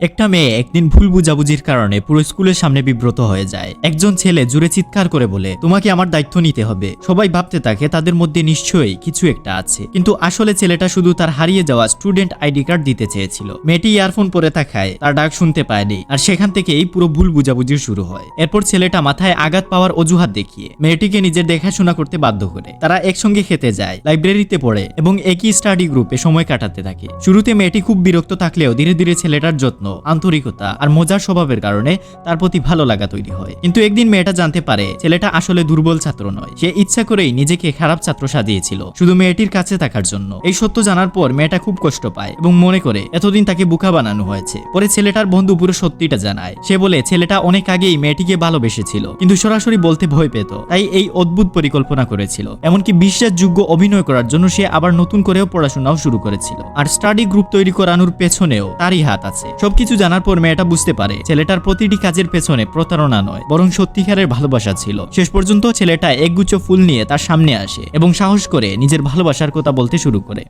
একটা মেয়ে একদিন ভুল বুঝাবুঝির কারণে পুরো স্কুলের সামনে বিব্রত হয়ে যায়। একজন ছেলে জোরে চিৎকার করে বলে, তোমাকে আমার দায়িত্ব নিতে হবে। সবাই ভাবতে থাকে তাদের মধ্যে নিশ্চয়ই কিছু একটা আছে, কিন্তু আসলে ছেলেটা শুধু তার হারিয়ে যাওয়া স্টুডেন্ট আইডি কার্ড দিতে চেয়েছিল। মেয়েটি ইয়ারফোন পরে থাকায় তার ডাক শুনতে পায়নি, আর সেখান থেকেই পুরো ভুল বুঝাবুঝি শুরু হয়। এরপর ছেলেটা মাথায় আঘাত পাওয়ার অজুহাত দেখিয়ে মেয়েটিকে নিজের দেখাশোনা করতে বাধ্য করে। তারা একসঙ্গে খেতে যায়, লাইব্রেরিতে পড়ে এবং একই স্টাডি গ্রুপে সময় কাটাতে থাকে। শুরুতে মেয়েটি খুব বিরক্ত থাকলেও ধীরে ধীরে ছেলেটার যত্ন, আন্তরিকতা আর মজার স্বভাবের কারণে তার প্রতি ভালো লাগা তৈরি হয়। কিন্তু একদিন মেয়েটা জানতে পারে ছেলেটা আসলে দুর্বল ছাত্র নয়, সে ইচ্ছা করেই নিজেকে খারাপ ছাত্র সাজিয়েছিল শুধু মেয়েটির কাছে থাকার জন্য। এই সত্য জানার পর মেয়েটা খুব কষ্ট পায় এবং মনে করে এতদিন তাকে বোকা বানানো হয়েছে। পরে ছেলেটার বন্ধু পুরো সত্যিটা জানায়। সে বলে ছেলেটা অনেক আগেই মেয়েটিকে ভালোবেসেছিল, কিন্তু সরাসরি বলতে ভয় পেত, তাই এই অদ্ভুত পরিকল্পনা করেছিল। এমনকি বিশ্বাসযোগ্য অভিনয় করার জন্য সে আবার নতুন করেও পড়াশোনাও শুরু করেছিল। আর স্টাডি গ্রুপ তৈরি করানোর পেছনেও তারই হাত আছে। সবকিছু জানার পর মেয়েটা বুঝতে পারে ছেলেটার প্রতিটি কাজের পেছনে প্রতারণা নয়, বরং সত্যিকারের ভালোবাসা ছিল। শেষ পর্যন্ত ছেলেটা একগুচ্ছ ফুল নিয়ে তার সামনে আসে এবং সাহস করে নিজের ভালোবাসার কথা বলতে শুরু করে।